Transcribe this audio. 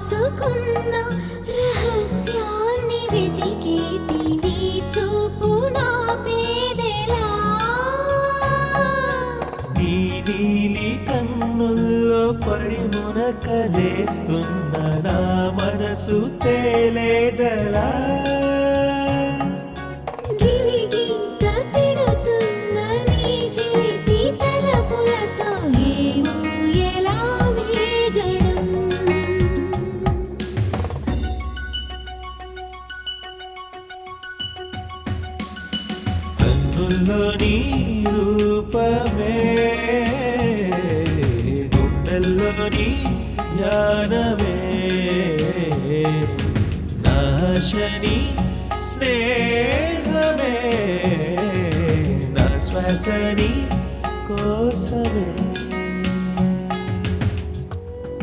దాచుకున్న రహస్యాన్ని వెతికేటి నీ చూపు నా పేదెలా నీ నీలి కన్నుల్లో పడి మునకలేస్తున్న నా మనసు తేలేదలా గిలిగింత తిడుతున్న నీ చిలిపి తలపులతో ఏమో ఎలా వేగడం కన్నుల్లో నీ రూపమే గుండెల్లో నీ ధ్యానమే నాశని స్నేహమే నా శ్వాసని కోసమే